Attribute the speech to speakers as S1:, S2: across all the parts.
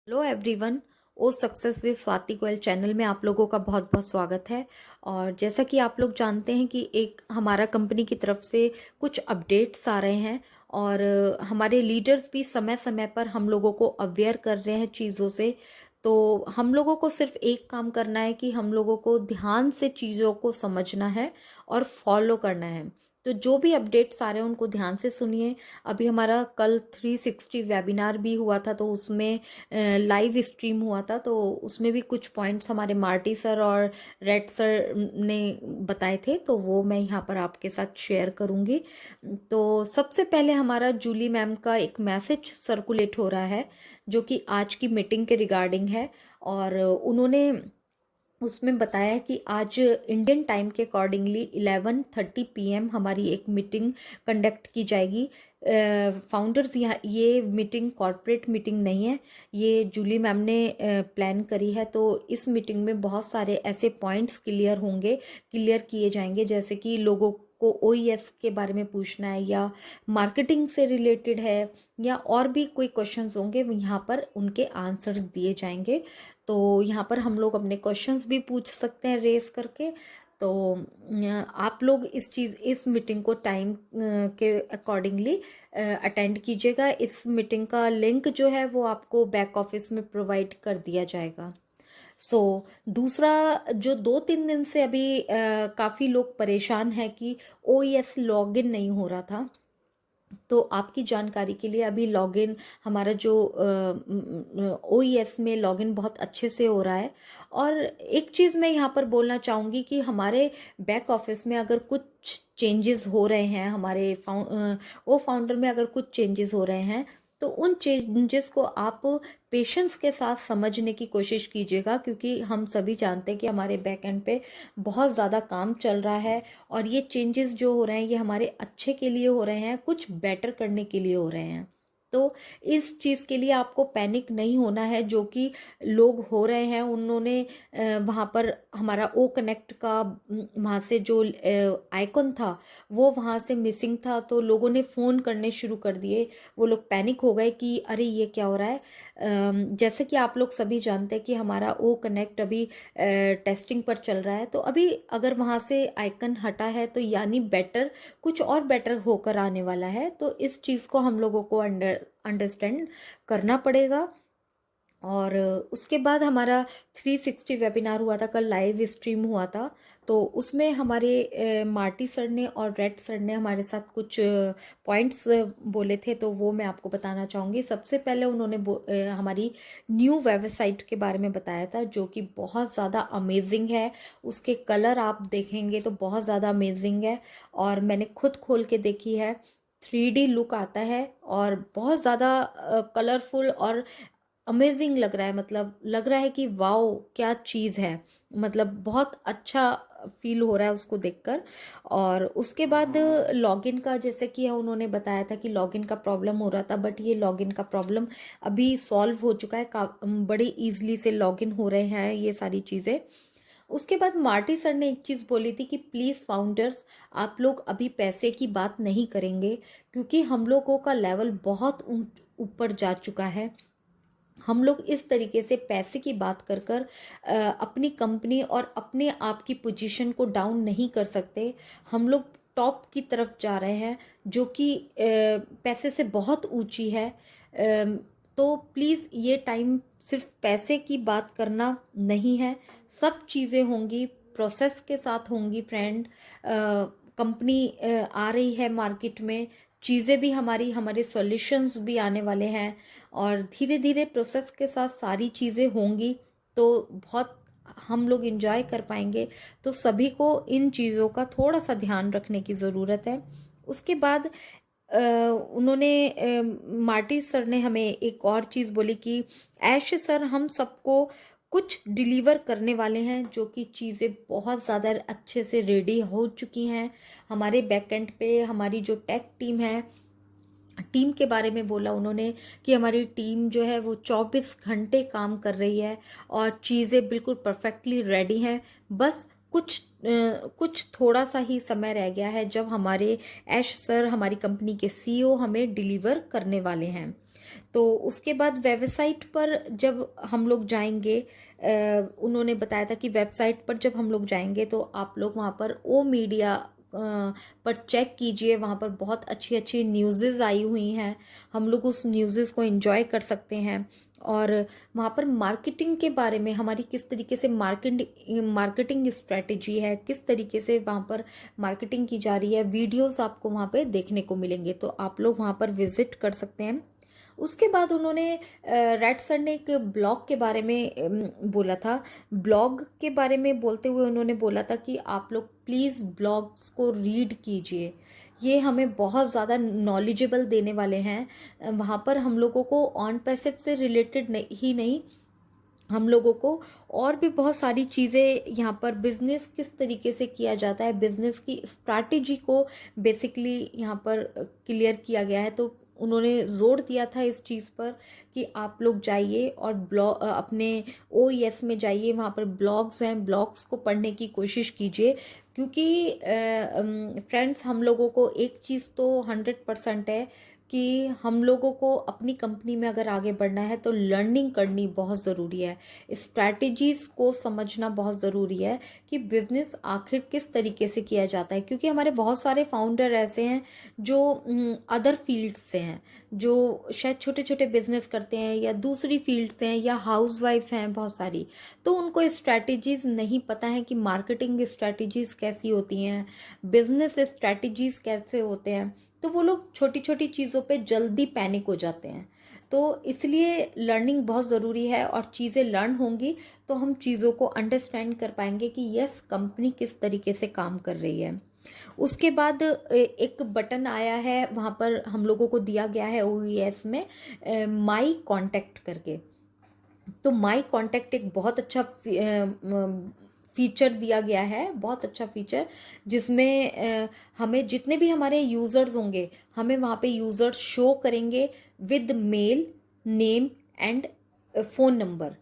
S1: Hello everyone. Oh success with Swati Goyal channel में आप लोगों का बहुत बहुत स्वागत है। और जैसा कि आप लोग जानते हैं कि एक हमारा कंपनी की तरफ से कुछ अपडेट्स आ रहे हैं और हमारे लीडर्स भी समय समय पर हम लोगों को अवेयर कर रहे हैं चीज़ों से। तो हम लोगों को सिर्फ एक काम करना है कि हम लोगों को ध्यान से चीज़ों को समझना है और फॉलो करना है। तो जो भी अपडेट्स आ रहे हैं उनको ध्यान से सुनिए। अभी हमारा कल 360 वेबिनार भी हुआ था, तो उसमें लाइव स्ट्रीम हुआ था, तो उसमें भी कुछ पॉइंट्स हमारे मार्टी सर और रेड सर ने बताए थे, तो वो मैं यहाँ पर आपके साथ शेयर करूँगी। तो सबसे पहले हमारा जूली मैम का एक मैसेज सर्कुलेट हो रहा है जो कि आज की मीटिंग के रिगार्डिंग है। और उन्होंने उसमें बताया कि आज इंडियन टाइम के अकॉर्डिंगली 11:30 PM हमारी एक मीटिंग कंडक्ट की जाएगी। फाउंडर्स, यहाँ ये मीटिंग कॉरपोरेट मीटिंग नहीं है, ये जूली मैम ने प्लान करी है। तो इस मीटिंग में बहुत सारे ऐसे पॉइंट्स क्लियर किए जाएंगे, जैसे कि लोगों को ओईएस के बारे में पूछना है या मार्केटिंग से रिलेटेड है या और भी कोई क्वेश्चंस होंगे, यहाँ पर उनके आंसर्स दिए जाएंगे। तो यहाँ पर हम लोग अपने क्वेश्चंस भी पूछ सकते हैं रेस करके। तो आप लोग इस मीटिंग को टाइम के अकॉर्डिंगली अटेंड कीजिएगा। इस मीटिंग का लिंक जो है वो आपको बैक ऑफिस में प्रोवाइड कर दिया जाएगा। दूसरा, जो 2-3 दिन से अभी काफ़ी लोग परेशान हैं कि ओईएस लॉगिन नहीं हो रहा था। तो आपकी जानकारी के लिए अभी लॉगिन हमारा जो ओईएस में लॉगिन बहुत अच्छे से हो रहा है। और एक चीज़ मैं यहाँ पर बोलना चाहूँगी कि हमारे बैक ऑफिस में अगर कुछ चेंजेस हो रहे हैं, हमारे ओ फाउंडर में अगर कुछ चेंजेस हो रहे हैं, तो उन चेंजेस को आप पेशेंस के साथ समझने की कोशिश कीजिएगा, क्योंकि हम सभी जानते हैं कि हमारे बैक एंड पे बहुत ज़्यादा काम चल रहा है और ये चेंजेस जो हो रहे हैं ये हमारे अच्छे के लिए हो रहे हैं, कुछ बेटर करने के लिए हो रहे हैं। तो इस चीज़ के लिए आपको पैनिक नहीं होना है। जो कि लोग हो रहे हैं, उन्होंने वहाँ पर हमारा ओ कनेक्ट का वहाँ से जो आइकन था वो वहाँ से मिसिंग था, तो लोगों ने फ़ोन करने शुरू कर दिए। वो लोग पैनिक हो गए कि अरे ये क्या हो रहा है। जैसे कि आप लोग सभी जानते हैं कि हमारा ओ कनेक्ट अभी टेस्टिंग पर चल रहा है। तो अभी अगर वहाँ से आइकन हटा है तो यानी बेटर, कुछ और बेटर होकर आने वाला है। तो इस चीज़ को हम लोगों को अंडरस्टैंड करना पड़ेगा। और उसके बाद हमारा 360 वेबिनार हुआ था, कल लाइव स्ट्रीम हुआ था। तो उसमें हमारे मार्टी सर ने और रेड सर ने हमारे साथ कुछ पॉइंट्स बोले थे, तो वो मैं आपको बताना चाहूँगी। सबसे पहले उन्होंने हमारी न्यू वेबसाइट के बारे में बताया था, जो कि बहुत ज़्यादा अमेजिंग है। उसके कलर आप देखेंगे तो बहुत ज़्यादा अमेजिंग है, और मैंने खुद खोल के देखी है। 3D लुक आता है और बहुत ज़्यादा कलरफुल और अमेजिंग लग रहा है। मतलब लग रहा है कि वाओ क्या चीज़ है, मतलब बहुत अच्छा फील हो रहा है उसको देखकर। और उसके बाद लॉगिन का, जैसे कि उन्होंने बताया था कि लॉगिन का प्रॉब्लम हो रहा था, बट ये लॉगिन का प्रॉब्लम अभी सॉल्व हो चुका है। बड़े इजीली से लॉगिन हो रहे हैं ये सारी चीज़ें। उसके बाद मार्टी सर ने एक चीज़ बोली थी कि प्लीज़ फाउंडर्स, आप लोग अभी पैसे की बात नहीं करेंगे, क्योंकि हम लोगों का लेवल बहुत ऊपर जा चुका है। हम लोग इस तरीके से पैसे की बात कर कर अपनी कंपनी और अपने आप की पोजीशन को डाउन नहीं कर सकते। हम लोग टॉप की तरफ जा रहे हैं, जो कि पैसे से बहुत ऊंची है। तो प्लीज़ ये टाइम सिर्फ पैसे की बात करना नहीं है, सब चीज़ें होंगी, प्रोसेस के साथ होंगी फ्रेंड। कंपनी आ रही है मार्केट में, चीज़ें भी हमारे सॉल्यूशंस भी आने वाले हैं, और धीरे धीरे प्रोसेस के साथ सारी चीज़ें होंगी, तो बहुत हम लोग इंजॉय कर पाएंगे। तो सभी को इन चीज़ों का थोड़ा सा ध्यान रखने की ज़रूरत है। उसके बाद उन्होंने मार्टी सर ने हमें एक और चीज़ बोली कि ऐश सर, हम सबको कुछ डिलीवर करने वाले हैं, जो कि चीज़ें बहुत ज़्यादा अच्छे से रेडी हो चुकी हैं। हमारे बैकएंड पे हमारी जो टेक टीम है, टीम के बारे में बोला उन्होंने कि हमारी टीम जो है वो 24 घंटे काम कर रही है और चीज़ें बिल्कुल परफेक्टली रेडी हैं। बस कुछ थोड़ा सा ही समय रह गया है, जब हमारे ऐश सर, हमारी कंपनी के सीईओ, हमें डिलीवर करने वाले हैं। तो उसके बाद वेबसाइट पर जब हम लोग जाएंगे, उन्होंने बताया था कि वेबसाइट पर जब हम लोग जाएंगे तो आप लोग वहाँ पर ओ मीडिया पर चेक कीजिए। वहाँ पर बहुत अच्छी अच्छी न्यूज़ेज़ आई हुई हैं, हम लोग उस न्यूज़ेज़ को एंजॉय कर सकते हैं। और वहाँ पर मार्केटिंग के बारे में हमारी किस तरीके से मार्केटिंग स्ट्रेटेजी है, किस तरीके से वहाँ पर मार्केटिंग की जा रही है, वीडियोस आपको वहाँ पे देखने को मिलेंगे। तो आप लोग वहाँ पर विजिट कर सकते हैं। उसके बाद उन्होंने रेड सर ने एक ब्लॉग के बारे में बोला था। ब्लॉग के बारे में बोलते हुए उन्होंने बोला था कि आप लोग प्लीज़ ब्लॉग्स को रीड कीजिए, ये हमें बहुत ज़्यादा नॉलेजेबल देने वाले हैं। वहाँ पर हम लोगों को ऑन पैसिव से रिलेटेड ही नहीं, हम लोगों को और भी बहुत सारी चीज़ें, यहाँ पर बिजनेस किस तरीके से किया जाता है, बिजनेस की स्ट्रैटेजी को बेसिकली यहाँ पर क्लियर किया गया है। तो उन्होंने जोर दिया था इस चीज़ पर कि आप लोग जाइए और ब्लॉग अपने OES में जाइए, वहाँ पर ब्लॉग्स हैं, ब्लॉग्स को पढ़ने की कोशिश कीजिए। क्योंकि फ्रेंड्स, हम लोगों को एक चीज़ तो 100% है कि हम लोगों को अपनी कंपनी में अगर आगे बढ़ना है तो लर्निंग करनी बहुत ज़रूरी है, स्ट्रैटेजीज को समझना बहुत ज़रूरी है कि बिजनेस आखिर किस तरीके से किया जाता है। क्योंकि हमारे बहुत सारे फाउंडर ऐसे हैं जो अदर फील्ड से हैं, जो शायद छोटे छोटे बिजनेस करते हैं या दूसरी फील्ड से हैं या हाउसवाइफ हैं बहुत सारी, तो उनको स्ट्रैटेजीज नहीं पता है कि मार्केटिंग स्ट्रैटेजीज कैसी होती हैं, बिजनेस स्ट्रैटेजीज कैसे होते हैं। तो वो लोग छोटी छोटी चीज़ों पे जल्दी पैनिक हो जाते हैं। तो इसलिए लर्निंग बहुत ज़रूरी है, और चीज़ें लर्न होंगी तो हम चीज़ों को अंडरस्टैंड कर पाएंगे कि यस, कंपनी किस तरीके से काम कर रही है। उसके बाद एक बटन आया है, वहाँ पर हम लोगों को दिया गया है OES में माई कॉन्टैक्ट करके। तो माई कॉन्टैक्ट एक बहुत अच्छा फीचर दिया गया है, बहुत अच्छा फीचर, जिसमें हमें जितने भी हमारे यूज़र्स होंगे, हमें वहाँ पे यूज़र शो करेंगे with mail, name and phone number.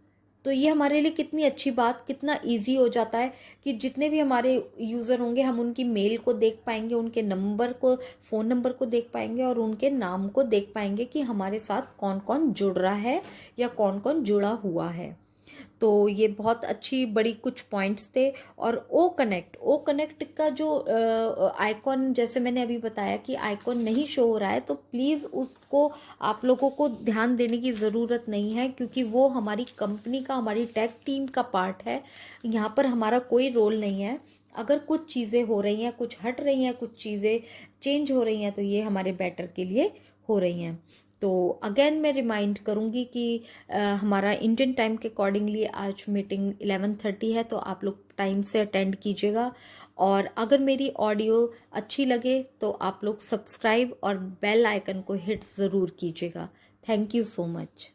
S1: तो ये हमारे लिए कितनी अच्छी बात, कितना इजी हो जाता है कि जितने भी हमारे यूज़र होंगे हम उनकी मेल को देख पाएंगे, उनके नंबर को, फ़ोन नंबर को देख पाएंगे और उनके नाम को देख पाएंगे कि हमारे साथ कौन कौन जुड़ रहा है या कौन कौन जुड़ा हुआ है। तो ये बहुत अच्छी बड़ी कुछ पॉइंट्स थे। और ओ कनेक्ट का जो आइकॉन, जैसे मैंने अभी बताया कि आइकॉन नहीं शो हो रहा है, तो प्लीज़ उसको आप लोगों को ध्यान देने की ज़रूरत नहीं है, क्योंकि वो हमारी कंपनी का, हमारी टेक टीम का पार्ट है। यहाँ पर हमारा कोई रोल नहीं है। अगर कुछ चीज़ें हो रही हैं, कुछ हट रही हैं, कुछ चीज़ें चेंज हो रही हैं, तो ये हमारे बेटर के लिए हो रही हैं। तो अगेन मैं रिमाइंड करूँगी कि हमारा इंडियन टाइम के अकॉर्डिंगली आज मीटिंग 11:30 है, तो आप लोग टाइम से अटेंड कीजिएगा। और अगर मेरी ऑडियो अच्छी लगे तो आप लोग सब्सक्राइब और बेल आइकन को हिट ज़रूर कीजिएगा। Thank you so much.